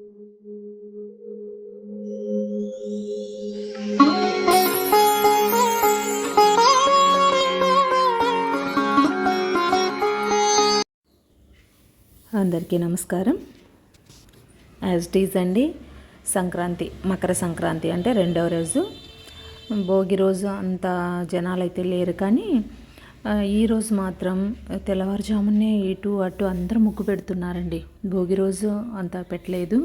అందరికీ నమస్కారం. As it is అండి, సంక్రాంతి, మకర సంక్రాంతి అంటే రెండవ రోజు. భోగి రోజు అంత జనాలు అయితే లేరు, కానీ ఈరోజు మాత్రం తెల్లవారుజామునే ఇటు అటు అందరూ ముగ్గు పెడుతున్నారండి. భోగి రోజు అంత పెట్టలేదు,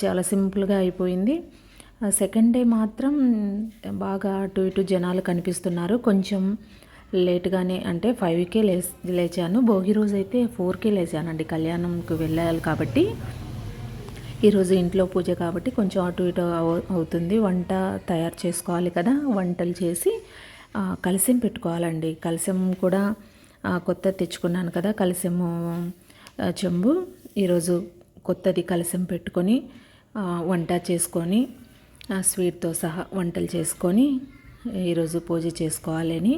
చాలా సింపుల్గా అయిపోయింది. సెకండ్ డే మాత్రం బాగా అటు ఇటు జనాలు కనిపిస్తున్నారు. కొంచెం లేట్గానే, అంటే 5కే లేచాను. భోగి రోజు అయితే 4కే లేచానండి. కళ్యాణంకి వెళ్ళాలి కాబట్టి, ఈరోజు ఇంట్లో పూజ కాబట్టి కొంచెం అటు ఇటు అవుతుంది. వంట తయారు చేసుకోవాలి కదా, వంటలు చేసి కలశం పెట్టుకోవాలండి. కలశం కూడా కొత్తది తెచ్చుకున్నాను కదా, కలశము చెంబు. ఈరోజు కొత్తది కలశం పెట్టుకొని వంట చేసుకొని స్వీట్తో సహా వంటలు చేసుకొని ఈరోజు పూజ చేసుకోవాలని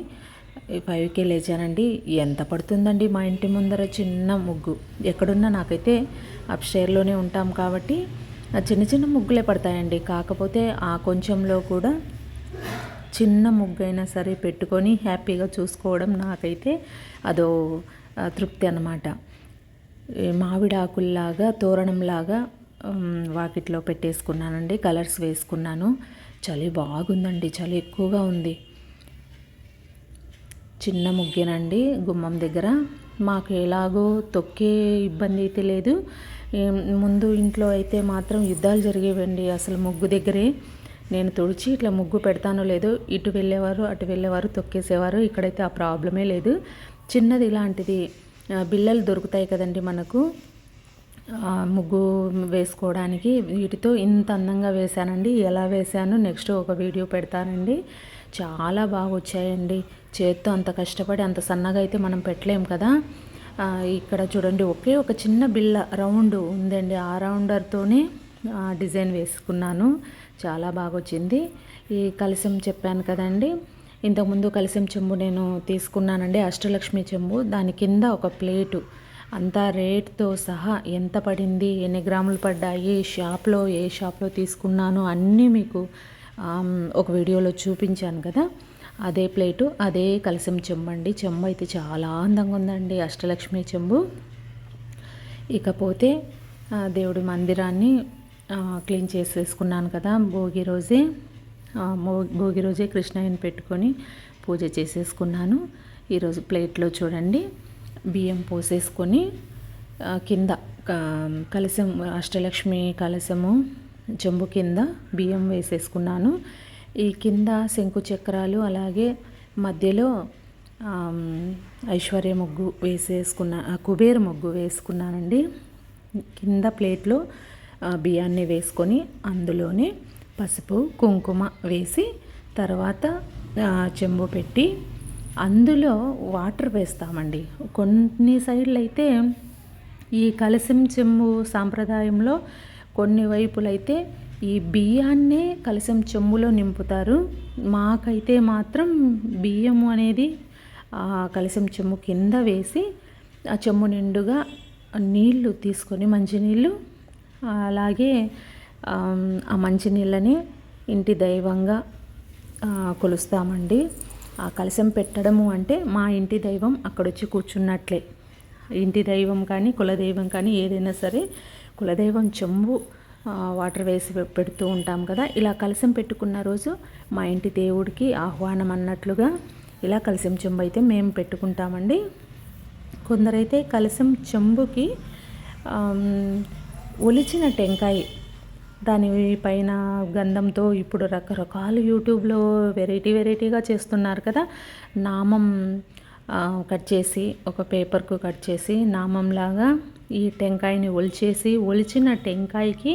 5కే లేచానండి. ఎంత పడుతుందండి, మా ఇంటి ముందర చిన్న ముగ్గు. ఎక్కడున్నా నాకైతే అప్స్టైర్లోనే ఉంటాం కాబట్టి చిన్న చిన్న ముగ్గులే పడతాయండి. కాకపోతే ఆ కొంచెంలో కూడా చిన్న ముగ్గు అయినా సరే పెట్టుకొని హ్యాపీగా చూసుకోవడం నాకైతే అదో తృప్తి అన్నమాట. మామిడాకుల్లాగా తోరణంలాగా వాకిట్లో పెట్టేసుకున్నానండి. కలర్స్ వేసుకున్నాను. చలి బాగుందండి, చలి ఎక్కువగా ఉంది. చిన్న ముగ్గేనండి గుమ్మం దగ్గర. మాకు ఎలాగో తొక్కే ఇబ్బంది అయితే లేదు. ముందు ఇంట్లో అయితే మాత్రం యుద్ధాలు జరిగేవండి. అసలు ముగ్గు దగ్గరే నేను తుడిచి ఇట్లా ముగ్గు పెడతానో లేదో ఇటు వెళ్ళేవారు అటు వెళ్ళేవారు, తొక్కేసేవారు. ఇక్కడైతే ఆ ప్రాబ్లమే లేదు. చిన్నది ఇలాంటిది బిళ్ళలు దొరుకుతాయి కదండి మనకు ముగ్గు వేసుకోవడానికి. వీటితో ఇంత అందంగా వేశానండి. ఎలా వేశాను నెక్స్ట్ ఒక వీడియో పెడతానండి. చాలా బాగా వచ్చాయండి. చేత్తో అంత కష్టపడి అంత సన్నగా అయితే మనం పెట్టలేం కదా. ఇక్కడ చూడండి, ఒకే ఒక చిన్న బిళ్ళ రౌండ్ ఉందండి. ఆ రౌండర్తోనే డిజైన్ వేసుకున్నాను. చాలా బాగా వచ్చింది. ఈ కలశం చెప్పాను కదండి, ఇంతకుముందు కలశం చెంబు నేను తీసుకున్నానండి, అష్టలక్ష్మి చెంబు. దాని కింద ఒక ప్లేటు, అంతా రేట్తో సహా ఎంత పడింది, ఎన్ని గ్రాములు పడ్డాయి, ఏ షాప్లో తీసుకున్నాను అన్నీ మీకు ఒక వీడియోలో చూపించాను కదా. అదే ప్లేటు, అదే కలశం చెంబు అండి. చెంబు అయితే చాలా అందంగా ఉందండి, అష్టలక్ష్మి చెంబు. ఇకపోతే దేవుడి మందిరాన్ని క్లీన్ చేసేసుకున్నాను కదా భోగి రోజే. భోగి రోజే కృష్ణయ్యని పెట్టుకొని పూజ చేసేసుకున్నాను. ఈరోజు ప్లేట్లో చూడండి బియ్యం పోసేసుకొని కింద కలశం, అష్టలక్ష్మి కలశము చెంబు కింద బియ్యం వేసేసుకున్నాను. ఈ కింద శంకు చక్రాలు, అలాగే మధ్యలో ఐశ్వర్య ముగ్గు కుబేర ముగ్గు వేసుకున్నానండి. కింద ప్లేట్లో బియ్యాన్ని వేసుకొని అందులోనే పసుపు కుంకుమ వేసి తర్వాత చెంబు పెట్టి అందులో వాటర్ వేస్తామండి. కొన్ని సైడ్లు అయితే ఈ కలశం చెంబు సాంప్రదాయంలో కొన్ని వైపులైతే ఈ బియ్యాన్నే కలశం చెంబులో నింపుతారు. మాకైతే మాత్రం బియ్యము అనేది కలశం చెంబు కింద వేసి ఆ చెంబు నిండుగా నీళ్లు తీసుకొని, మంచినీళ్ళు, అలాగే ఆ మంచినీళ్ళని ఇంటి దైవంగా కొలుస్తామండి. ఆ కలశం పెట్టడము అంటే మా ఇంటి దైవం అక్కడొచ్చి కూర్చున్నట్లే. ఇంటి దైవం కానీ కులదైవం కానీ ఏదైనా సరే, కులదైవం చెంబు వాటర్ వేసి పెడుతూ ఉంటాం కదా. ఇలా కలశం పెట్టుకున్న రోజు మా ఇంటి దేవుడికి ఆహ్వానం అన్నట్లుగా ఇలా కలశం చెంబు అయితే మేము పెట్టుకుంటామండి. కొందరైతే కలశం చెంబుకి ఒలిచిన టెంకాయ, దాని పైన గంధంతో ఇప్పుడు రకరకాలు యూట్యూబ్లో వెరైటీగా చేస్తున్నారు కదా. నామం కట్ చేసి ఒక పేపర్కు కట్ చేసి నామంలాగా ఈ టెంకాయని ఒలిచిన టెంకాయకి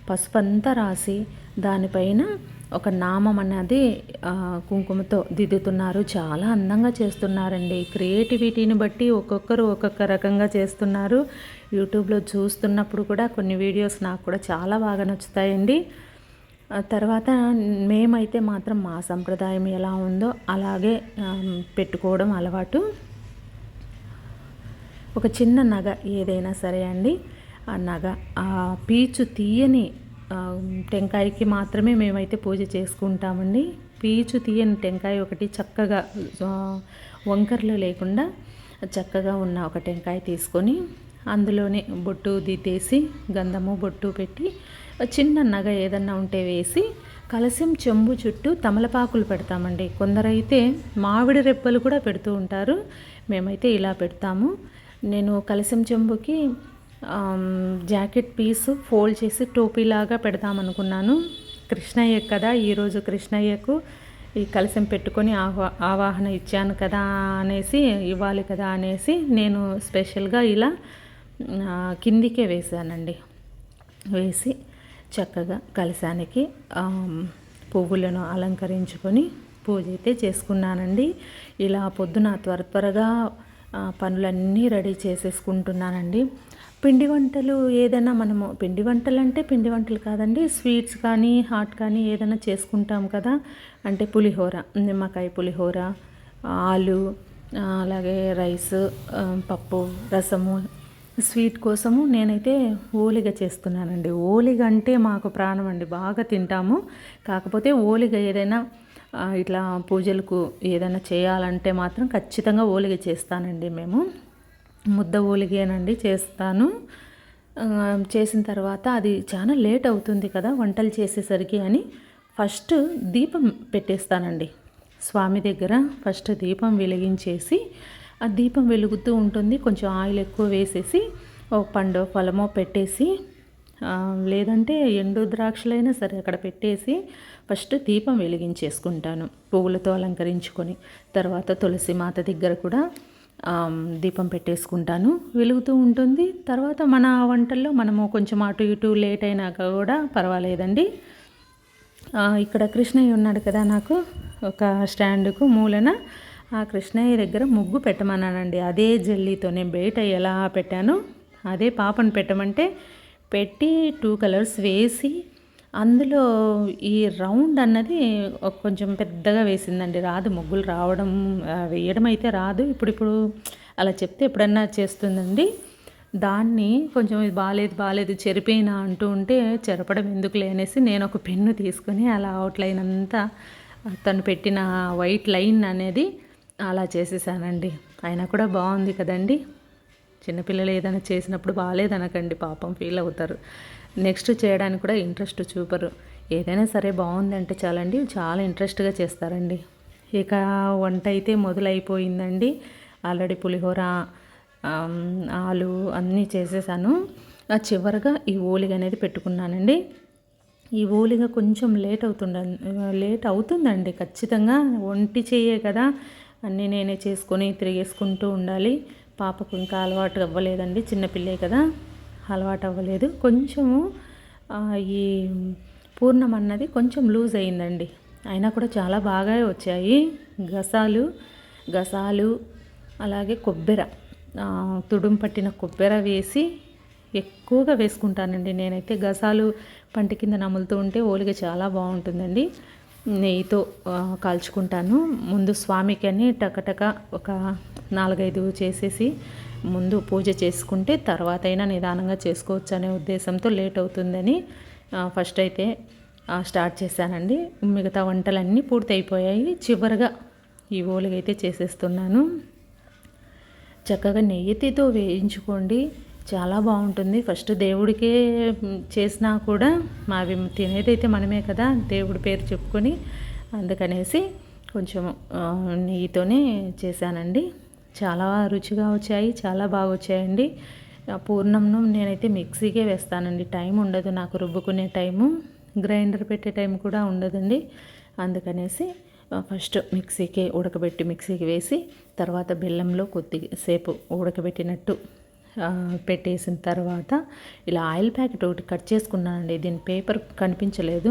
పసుపు అంతా రాసి దానిపైన ఒక నామం అన్నది కుంకుమతో దిద్దుతున్నారు. చాలా అందంగా చేస్తున్నారండి. క్రియేటివిటీని బట్టి ఒక్కొక్కరు ఒక్కొక్క రకంగా చేస్తున్నారు. యూట్యూబ్లో చూస్తున్నప్పుడు కూడా కొన్ని వీడియోస్ నాకు కూడా చాలా బాగా నచ్చుతాయండి. తర్వాత మేమైతే మాత్రం మా సంప్రదాయం ఎలా ఉందో అలాగే పెట్టుకోవడం అలవాటు. ఒక చిన్న నగ ఏదైనా సరే అండి, ఆ నగ ఆ పీచు తీయని టెంకాయకి మాత్రమే మేమైతే పూజ చేసుకుంటామండి. పీచు తీయని టెంకాయ ఒకటి చక్కగా వంకర్లు లేకుండా చక్కగా ఉన్న ఒక టెంకాయ తీసుకొని అందులోనే బొట్టు దిద్దేసి గంధము బొట్టు పెట్టి చిన్న నగ ఏదన్నా ఉంటే వేసి కలశం చెంబు చుట్టూ తమలపాకులు పెడతామండి. కొందరైతే మామిడి రెప్పలు కూడా పెడుతూ ఉంటారు. మేమైతే ఇలా పెడతాము. నేను కలశం చెంబుకి జాకెట్ పీసు ఫోల్డ్ చేసి టోపీలాగా పెడదామనుకున్నాను. కృష్ణయ్య కదా, ఈరోజు కృష్ణయ్యకు ఈ కలశం పెట్టుకొని ఆవాహన ఇచ్చాను కదా అనేసి, ఇవ్వాలి కదా అనేసి నేను స్పెషల్గా ఇలా కిందికే వేసానండి. వేసి చక్కగా కలశానికి పువ్వులను అలంకరించుకొని పూజ అయితే చేసుకున్నానండి. ఇలా పొద్దున త్వరగా పనులన్నీ రెడీ చేసేసుకుంటున్నానండి. పిండి వంటలు ఏదైనా మనము పిండి వంటలు అంటే పిండి వంటలు కాదండి, స్వీట్స్ కానీ హాట్ కానీ ఏదైనా చేసుకుంటాం కదా. అంటే పులిహోర, నిమ్మకాయ పులిహోర, ఆలు, అలాగే రైస్, పప్పు, రసము. స్వీట్ కోసము నేనైతే ఓలిగ చేస్తున్నానండి. ఓలిగ అంటే మాకు ప్రాణం అండి, బాగా తింటాము. కాకపోతే ఓలిగ ఏదైనా ఇట్లా పూజలకు ఏదైనా చేయాలంటే మాత్రం ఖచ్చితంగా ఓలిగ చేస్తానండి. మేము ముద్ద ఓలిగేనండి చేస్తాను. చేసిన తర్వాత అది చాలా లేట్ అవుతుంది కదా వంటలు చేసేసరికి అని ఫస్ట్ దీపం పెట్టేస్తానండి. స్వామి దగ్గర ఫస్ట్ దీపం వెలిగించేసి ఆ దీపం వెలుగుతూ ఉంటుంది. కొంచెం ఆయిల్ ఎక్కువ వేసేసి ఒక పండో ఫలమో పెట్టేసి, లేదంటే ఎండు ద్రాక్షలైనా సరే అక్కడ పెట్టేసి ఫస్ట్ దీపం వెలిగించేసుకుంటాను పువ్వులతో అలంకరించుకొని. తర్వాత తులసి మాత దగ్గర కూడా దీపం పెట్టేసుకుంటాను, వెలుగుతూ ఉంటుంది. తర్వాత మన వంటల్లో మనము కొంచెం అటు ఇటు లేట్ అయినాక కూడా పర్వాలేదండి. ఇక్కడ కృష్ణయ్య ఉన్నాడు కదా, నాకు ఒక స్టాండ్కు మూలన ఆ కృష్ణయ్య దగ్గర ముగ్గు పెట్టమన్నానండి. అదే జల్లీతో నేను బయట ఎలా పెట్టానో అదే పాపను పెట్టమంటే పెట్టి 2 కలర్స్ వేసి అందులో ఈ రౌండ్ అన్నది కొంచెం పెద్దగా వేసిందండి. రాదు, ముగ్గులు రావడం వేయడం అయితే రాదు. ఇప్పుడు అలా చెప్తే ఎప్పుడన్నా చేస్తుందండి. దాన్ని కొంచెం ఇది బాలేదు చెరిపోయినా అంటూ ఉంటే చెరపడం ఎందుకులే అనేసి నేను ఒక పెన్ను తీసుకొని అలా అవుట్లైన్ అంతా తను పెట్టిన వైట్ లైన్ అనేది అలా చేసేసానండి. అయినా కూడా బాగుంది కదండి. చిన్నపిల్లలు ఏదైనా చేసినప్పుడు బాగాలేదనకండి, పాపం ఫీల్ అవుతారు. నెక్స్ట్ చేయడానికి కూడా ఇంట్రెస్ట్ చూపరు. ఏదైనా సరే బాగుందంటే చాలండి, చాలా ఇంట్రెస్ట్గా చేస్తారండి. ఇక వంట అయితే మొదలైపోయిందండి. ఆల్రెడీ పులిహోర, ఆలు అన్నీ చేసేసాను. చివరిగా ఈ ఓలిగ అనేది పెట్టుకున్నానండి. ఈ ఓలిగ కొంచెం లేట్ అవుతుందండి ఖచ్చితంగా. ఒంటి చేయే కదా, అన్నీ నేనే చేసుకొని తిరిగేసుకుంటూ ఉండాలి. పాపకు ఇంకా అలవాటు అవ్వలేదండి, చిన్నపిల్లే కదా, అలవాటు అవ్వలేదు. కొంచెము ఈ పూర్ణం అన్నది కొంచెం లూజ్ అయిందండి. అయినా కూడా చాలా బాగా వచ్చాయి. గసాలు అలాగే కొబ్బెర, తుడుం పట్టిన కొబ్బెర వేసి ఎక్కువగా వేసుకుంటానండి నేనైతే. గసాలు పంట కింద నములుతూ ఉంటే ఓలిగ చాలా బాగుంటుందండి. నెయ్యితో కాల్చుకుంటాను. ముందు స్వామికి అని టకటక ఒక 4-5 చేసేసి ముందు పూజ చేసుకుంటే తర్వాత అయినా నిదానంగా చేసుకోవచ్చు అనే ఉద్దేశంతో లేట్ అవుతుందని ఫస్ట్ అయితే స్టార్ట్ చేశానండి. మిగతా వంటలన్నీ పూర్తి అయిపోయాయి. చివరిగా ఈ ఓలిగ అయితే చేసేస్తున్నాను. చక్కగా నెయ్యితో వేయించుకోండి, చాలా బాగుంటుంది. ఫస్ట్ దేవుడికే చేసినా కూడా అవి తినేదైతే మనమే కదా, దేవుడి పేరు చెప్పుకొని, అందుకనేసి కొంచెం నెయ్యితోనే చేశానండి. చాలా రుచిగా వచ్చాయి, చాలా బాగా వచ్చాయండి. పూర్ణంను నేనైతే మిక్సీకే వేస్తానండి. టైం ఉండదు నాకు, రుబ్బుకునే టైము, గ్రైండర్ పెట్టే టైం కూడా ఉండదండి. అందుకనేసి ఫస్ట్ మిక్సీకి వేసి తర్వాత బెల్లంలో కొద్దిసేపు ఉడకబెట్టినట్టు పెట్టేసిన తర్వాత ఇలా ఆయిల్ ప్యాకెట్ ఒకటి కట్ చేసుకున్నానండి. దీని పేపర్ కనిపించలేదు.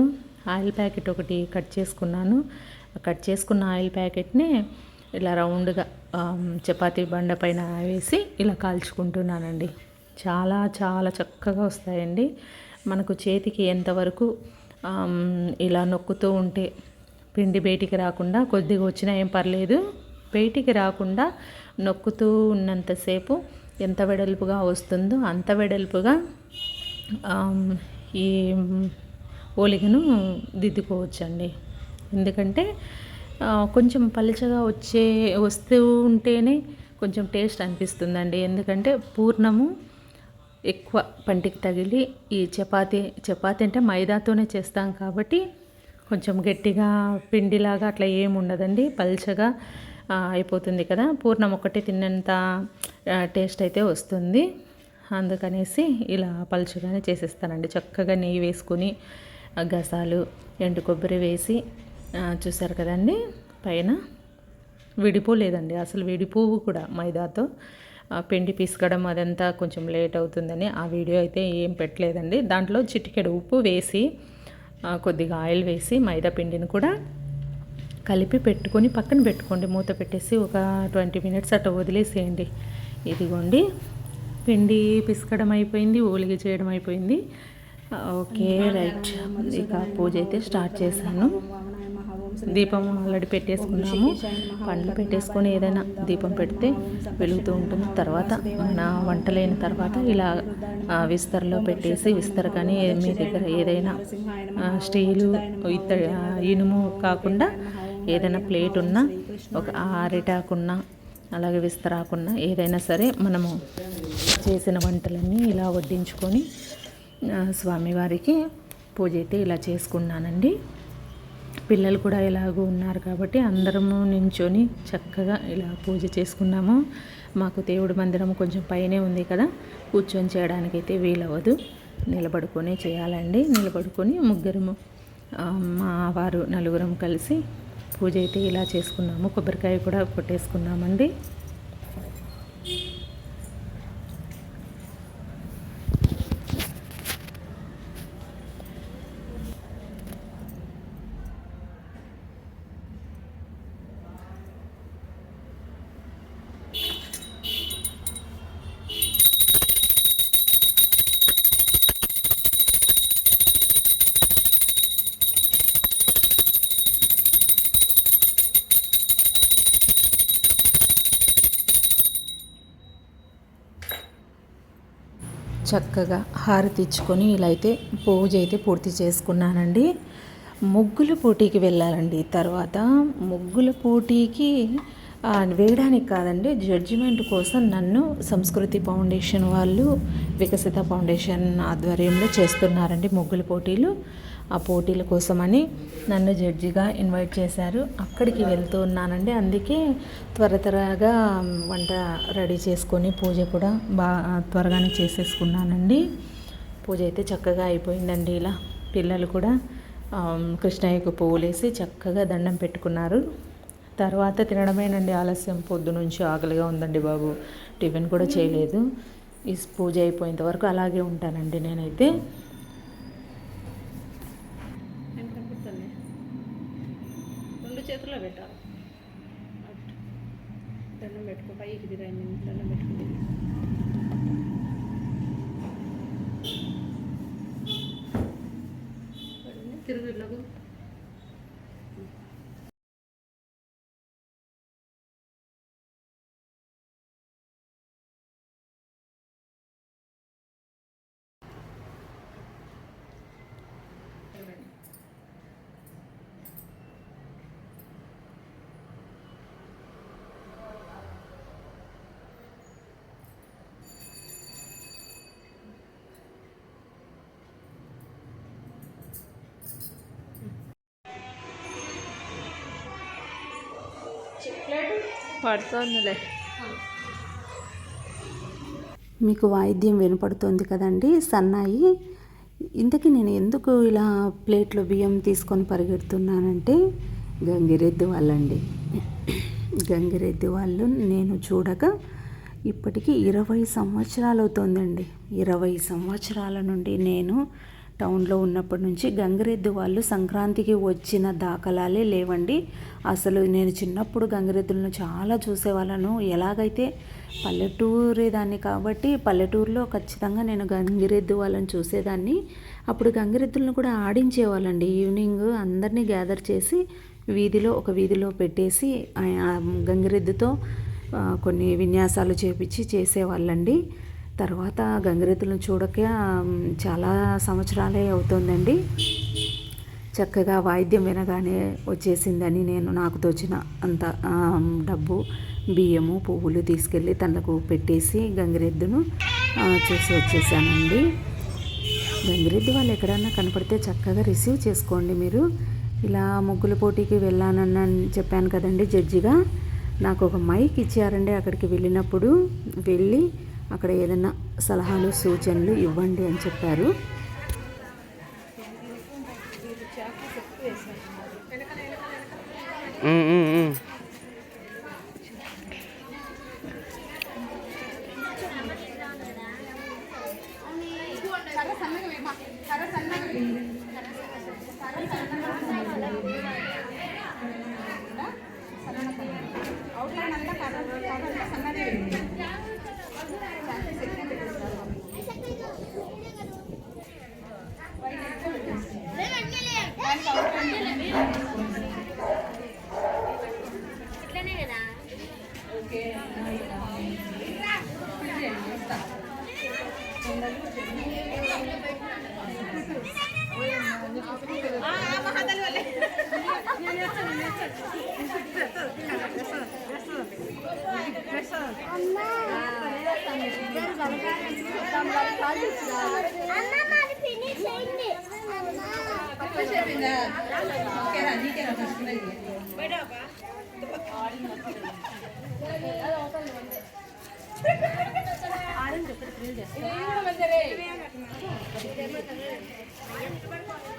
ఆయిల్ ప్యాకెట్ ఒకటి కట్ చేసుకున్నాను. కట్ చేసుకున్న ఆయిల్ ప్యాకెట్ని ఇలా రౌండ్గా చపాతీ బండ పైన వేసి ఇలా కాల్చుకుంటున్నానండి. చాలా చాలా చక్కగా వస్తాయండి. మనకు చేతికి ఎంతవరకు ఇలా నొక్కుతూ ఉంటే పిండి బయటికి రాకుండా, కొద్దిగా వచ్చినా ఏం పర్లేదు, బయటికి రాకుండా నొక్కుతూ ఉన్నంతసేపు ఎంత వెడల్పుగా వస్తుందో అంత వెడల్పుగా ఈ ఓలిగను దిద్దుకోవచ్చండి. ఎందుకంటే కొంచెం పలుచగా వస్తూ ఉంటేనే కొంచెం టేస్ట్ అనిపిస్తుందండి. ఎందుకంటే పూర్ణము ఎక్కువ పంటికి తగిలి ఈ చపాతీ అంటే మైదాతోనే చేస్తాం కాబట్టి కొంచెం గట్టిగా పిండిలాగా అట్లా ఏమి ఉండదండి, పల్చగా అయిపోతుంది కదా. పూర్ణం ఒకటి తిన్నంత టేస్ట్ అయితే వస్తుంది. అందుకనేసి ఇలా పలుచగానే చేసేస్తానండి. చక్కగా నెయ్యి వేసుకొని గసాలు ఎండు కొబ్బరి వేసి చూసారు కదండి, పైన విడిపోలేదండి, అసలు విడిపోవు కూడా. మైదాతో పిండి పిసకడం అదంతా కొంచెం లేట్ అవుతుందని ఆ వీడియో అయితే ఏం పెట్టలేదండి. దాంట్లో చిటికెడు ఉప్పు వేసి కొద్దిగా ఆయిల్ వేసి మైదా పిండిని కూడా కలిపి పెట్టుకొని పక్కన పెట్టుకోండి. మూత పెట్టేసి ఒక 20 మినిట్స్ అట్లా వదిలేసేయండి. ఇదిగోండి, పిండి పిసకడం అయిపోయింది, ఓలిగ చేయడం అయిపోయింది. ఓకే రైట్, ఇక పూజ అయితే స్టార్ట్ చేశాను. దీపం ఆల్రెడీ పెట్టేసుకున్నాము. పండ్లు పెట్టేసుకొని ఏదైనా దీపం పెడితే వెలుగుతూ ఉంటుంది. తర్వాత మన వంటలైన తర్వాత ఇలా విస్తరలో పెట్టేసి, విస్తర కానీ మీ దగ్గర ఏదైనా స్టీలు ఇనుము కాకుండా ఏదైనా ప్లేట్ ఉన్నా, ఒక అరిటాకున్నా, అలాగే విస్తరాకున్నా ఏదైనా సరే మనము చేసిన వంటలన్నీ ఇలా వడ్డించుకొని స్వామివారికి పూజ అయితే ఇలా చేసుకున్నానండి. పిల్లలు కూడా ఎలాగో ఉన్నారు కాబట్టి అందరము నించొని చక్కగా ఇలా పూజ చేసుకున్నాము. మాకు దేవుడి మందిరం కొంచెం పైనే ఉంది కదా, కూర్చొని చేయడానికైతే వీలవ్వదు, నిలబడుకొని చేయాలండి. నిలబడుకొని ముగ్గురము, మా వారు నలుగురం కలిసి పూజ అయితే ఇలా చేసుకున్నాము. కొబ్బరికాయ కూడా కొట్టేసుకున్నామండి. చక్కగా హారతి ఇచ్చుకొని ఇలా అయితే పూజ అయితే పూర్తి చేసుకున్నానండి. ముగ్గుల పోటీకి వెళ్ళాలండి. తర్వాత ముగ్గుల పోటీకి వేయడానికి కాదండి, జడ్జిమెంట్ కోసం నన్ను సంస్కృతి ఫౌండేషన్ వాళ్ళు, వికసిత ఫౌండేషన్ ఆధ్వర్యంలో చేస్తున్నారండి ముగ్గుల పోటీలు. ఆ పోటీల కోసమని నన్ను జడ్జిగా ఇన్వైట్ చేశారు. అక్కడికి వెళ్తూ ఉన్నానండి. అందుకే త్వరగా వంట రెడీ చేసుకొని పూజ కూడా త్వరగానే చేసేసుకున్నానండి. పూజ అయితే చక్కగా అయిపోయిందండి. ఇలా పిల్లలు కూడా కృష్ణయ్యకు పువ్వులేసి చక్కగా దండం పెట్టుకున్నారు. తర్వాత తినడమేనండి ఆలస్యం. పొద్దు నుంచి ఆకలిగా ఉందండి బాబు, టిఫిన్ కూడా చేయలేదు. ఈ పూజ అయిపోయేంత వరకు అలాగే ఉంటానండి నేనైతే. రెండు చేతుల్లో పెట్టాలి, దండం పెట్టుకో, పైకి దిగాయి, దండం పెట్టుకుంది. తిరుగు ఇలాగూ పడుతుందిలే. మీకు వాయిద్యం వినపడుతుంది కదండి, సన్నాయి. ఇంతకీ నేను ఎందుకు ఇలా ప్లేట్లో బియ్యం తీసుకొని పరిగెడుతున్నానంటే, గంగిరెద్దు వాళ్ళండి. గంగిరెద్దు వాళ్ళు నేను చూడక ఇప్పటికీ 20 సంవత్సరాలు అవుతుందండి. 20 సంవత్సరాల నుండి నేను టౌన్లో ఉన్నప్పటి నుంచి గంగిరెద్దు వాళ్ళు సంక్రాంతికి వచ్చిన దాఖలాలే లేవండి. అసలు నేను చిన్నప్పుడు గంగిరెద్దులను చాలా చూసేవాళ్ళను. ఎలాగైతే పల్లెటూరే దాన్ని కాబట్టి పల్లెటూరులో ఖచ్చితంగా నేను గంగిరెద్దు వాళ్ళని చూసేదాన్ని. అప్పుడు గంగిరెద్దులను కూడా ఆడించేవాళ్ళండి. ఈవినింగ్ అందరినీ గ్యాదర్ చేసి ఒక వీధిలో పెట్టేసి గంగిరెద్దుతో కొన్ని విన్యాసాలు చేపించి చేసేవాళ్ళండి. తర్వాత గంగిరెద్దులను చూడక చాలా సంవత్సరాలే అవుతుందండి. చక్కగా వాయిద్యం వినగానే వచ్చేసిందని నాకు తోచిన అంత డబ్బు, బియ్యము, పువ్వులు తీసుకెళ్ళి తనకు పెట్టేసి గంగిరెద్దును చూసి వచ్చేసానండి. గంగిరెద్దు వాళ్ళు ఎక్కడన్నా కనపడితే చక్కగా రిసీవ్ చేసుకోండి. మీరు ఇలా ముగ్గుల పోటీకి వెళ్ళానని చెప్పాను కదండి జడ్జిగా. నాకు ఒక మైక్ ఇచ్చారండి. అక్కడికి వెళ్ళినప్పుడు వెళ్ళి అక్కడ ఏదైనా సలహాలు సూచనలు ఇవ్వండి అని చెప్పారు.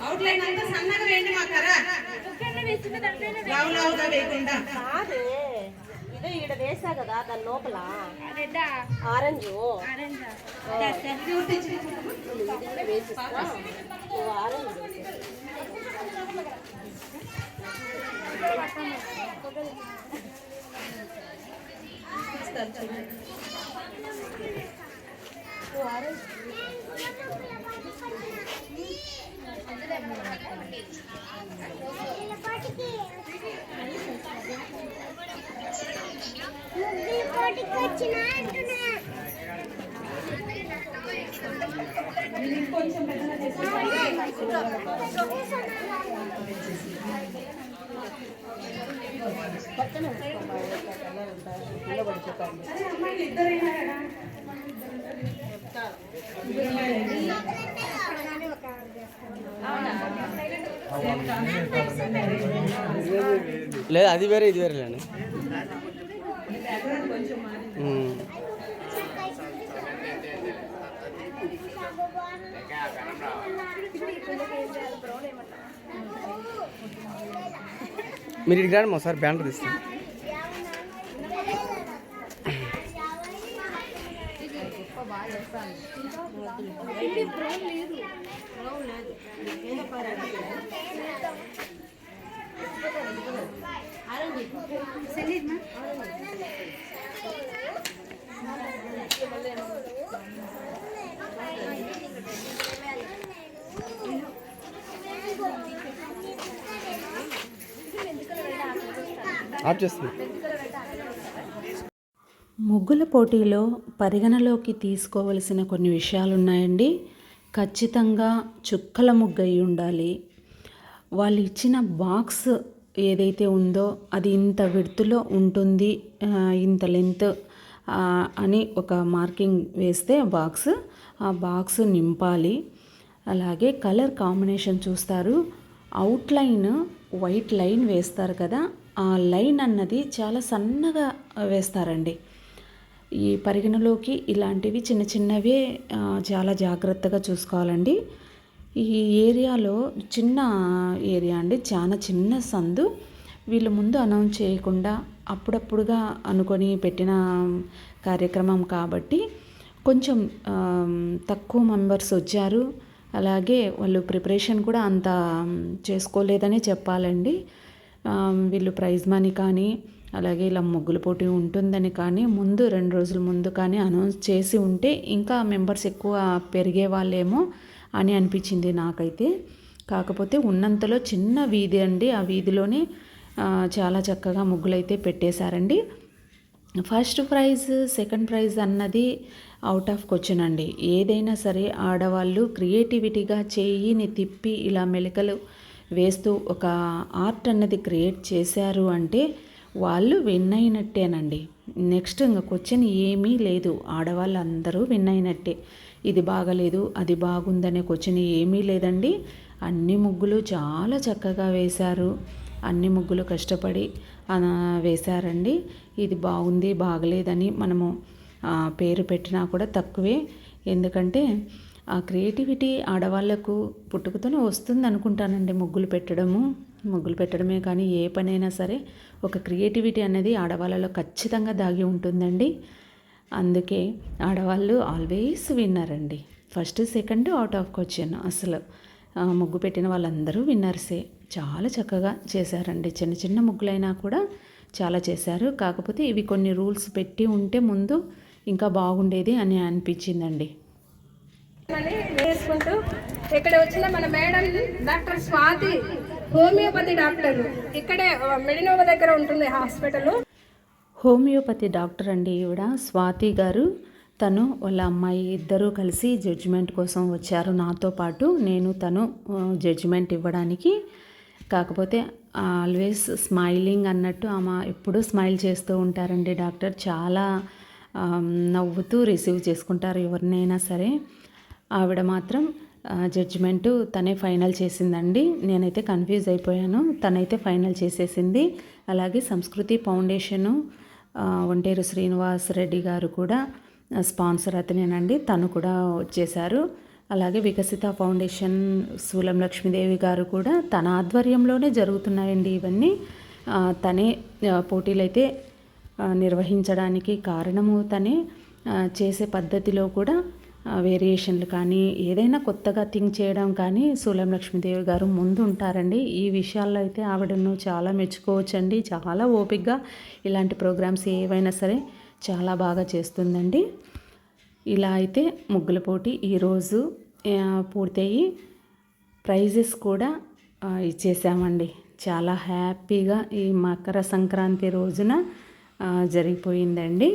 అవుట్లైన్ అంతా సన్నగా వేయండి మా కరా లావుగా వేయకుండా. ఇదే ఈడ వేసా కదా దాని లోపల ఆరెంజ్ వేసిస్తా ఆరెంజ్ లేదు అది వేరే ఇది వేరే లేండి. మీరు ఇక్కడికి రాండి ఒకసారి బ్యానర్ తీస్తాను. ఆఫ్ చేస్తుంది. ముగ్గుల పోటీలో పరిగణలోకి తీసుకోవలసిన కొన్ని విషయాలు ఉన్నాయండి. ఖచ్చితంగా చుక్కల ముగ్గు అయి ఉండాలి. వాళ్ళు ఇచ్చిన బాక్స్ ఏదైతే ఉందో అది ఇంత విడ్త్లో ఉంటుంది, ఇంత లెంత్ అని ఒక మార్కింగ్ వేస్తే ఆ బాక్స్ నింపాలి. అలాగే కలర్ కాంబినేషన్ చూస్తారు. అవుట్లైన్ వైట్ లైన్ వేస్తారు కదా, ఆ లైన్ అన్నది చాలా సన్నగా వేస్తారండి. ఈ పరిగణలోకి ఇలాంటివి చిన్న చిన్నవే చాలా జాగ్రత్తగా చూసుకోవాలండి. ఈ ఏరియాలో చిన్న ఏరియా అండి, చాలా చిన్న సందు. వీళ్ళు ముందు అనౌన్స్ చేయకుండా అప్పుడప్పుడుగా అనుకొని పెట్టిన కార్యక్రమం కాబట్టి కొంచెం తక్కువ మెంబర్స్ వచ్చారు. అలాగే వాళ్ళు ప్రిపరేషన్ కూడా అంత చేసుకోలేదని చెప్పాలండి. వీళ్ళు ప్రైజ్ మనీ కానీ అలాగే ఇలా ముగ్గుల పోటీ ఉంటుందని కానీ ముందు 2 రోజుల ముందు కానీ అనౌన్స్ చేసి ఉంటే ఇంకా మెంబర్స్ ఎక్కువ పెరిగే వాళ్ళేమో అని అనిపించింది నాకైతే. కాకపోతే ఉన్నంతలో చిన్న వీధి అండి, ఆ వీధిలోనే చాలా చక్కగా ముగ్గులైతే పెట్టేశారండి. ఫస్ట్ ప్రైజ్ సెకండ్ ప్రైజ్ అన్నది అవుట్ ఆఫ్ క్వశ్చన్ అండి. ఏదైనా సరే ఆడవాళ్ళు క్రియేటివిటీగా చేయిని తిప్పి ఇలా మెలికలు వేస్తూ ఒక ఆర్ట్ అన్నది క్రియేట్ చేశారు అంటే వాళ్ళు విన్ అయినట్టేనండి. నెక్స్ట్ ఇంకా క్వశ్చన్ ఏమీ లేదు, ఆడవాళ్ళు అందరూ విన్ అయినట్టే. ఇది బాగలేదు అది బాగుందనే క్వశ్చన్ ఏమీ లేదండి. అన్ని ముగ్గులు చాలా చక్కగా వేశారు, అన్ని ముగ్గులు కష్టపడి వేశారండి. ఇది బాగుంది బాగలేదని మనము పేరు పెట్టినా కూడా తక్కువే. ఎందుకంటే ఆ క్రియేటివిటీ ఆడవాళ్ళకు పుట్టుకతోనే వస్తుంది అనుకుంటానండి. ముగ్గులు పెట్టడమే కానీ ఏ పనైనా సరే ఒక క్రియేటివిటీ అనేది ఆడవాళ్ళలో ఖచ్చితంగా దాగి ఉంటుందండి. అందుకే ఆడవాళ్ళు ఆల్వేస్ విన్నరండి. First second out of question. అసలు ముగ్గు పెట్టిన వాళ్ళందరూ విన్నర్సే. చాలా చక్కగా చేశారండి. చిన్న చిన్న ముగ్గులైనా కూడా చాలా చేశారు. కాకపోతే ఇవి కొన్ని రూల్స్ పెట్టి ఉంటే ముందు ఇంకా బాగుండేది అని అనిపించిందండి. వేసుకుంటూ ఇక్కడ వచ్చిన మన madam doctor Swathi, homeopathy doctor, ఇక్కడే మెడినోవా దగ్గర ఉంటుంది హాస్పిటల్. హోమియోపతి డాక్టర్ అండి ఈవిడ స్వాతి గారు. తను వాళ్ళ అమ్మాయి ఇద్దరూ కలిసి జడ్జిమెంట్ కోసం వచ్చారు నాతో పాటు. నేను తను జడ్జిమెంట్ ఇవ్వడానికి. కాకపోతే ఆల్వేస్ స్మైలింగ్ అన్నట్టు ఆమె ఎప్పుడూ స్మైల్ చేస్తూ ఉంటారండి డాక్టర్. చాలా నవ్వుతూ రిసీవ్ చేసుకుంటారు ఎవరినైనా సరే. ఆవిడ మాత్రం జడ్జిమెంటు తనే ఫైనల్ చేసిందండి. నేనైతే కన్ఫ్యూజ్ అయిపోయాను, తనైతే ఫైనల్ చేసేసింది. అలాగే సంస్కృతి ఫౌండేషను ఒంటేరు శ్రీనివాస్ రెడ్డి గారు కూడా స్పాన్సర్ అతనేనండి, తను కూడా వచ్చేశారు. అలాగే వికసిత ఫౌండేషన్ సూలం లక్ష్మీదేవి గారు కూడా తన ఆధ్వర్యంలోనే జరుగుతున్నాయండి ఇవన్నీ. తనే పోటీలైతే నిర్వహించడానికి కారణము తనే. చేసే పద్ధతిలో కూడా వేరియేషన్లు కానీ ఏదైనా కొత్తగా థింక్ చేయడం కానీ సూలం లక్ష్మీదేవి గారు ముందు ఉంటారండి. ఈ విషయాల్లో అయితే ఆవిడను చాలా మెచ్చుకోవచ్చండి. చాలా ఓపికగా ఇలాంటి ప్రోగ్రామ్స్ ఏవైనా సరే చాలా బాగా చేస్తుందండి. ఇలా అయితే ముగ్గుల పోటీ ఈరోజు పూర్తయి ప్రైజెస్ కూడా ఇచ్చేసామండి. చాలా హ్యాపీగా ఈ మకర సంక్రాంతి రోజున జరిగిపోయిందండి.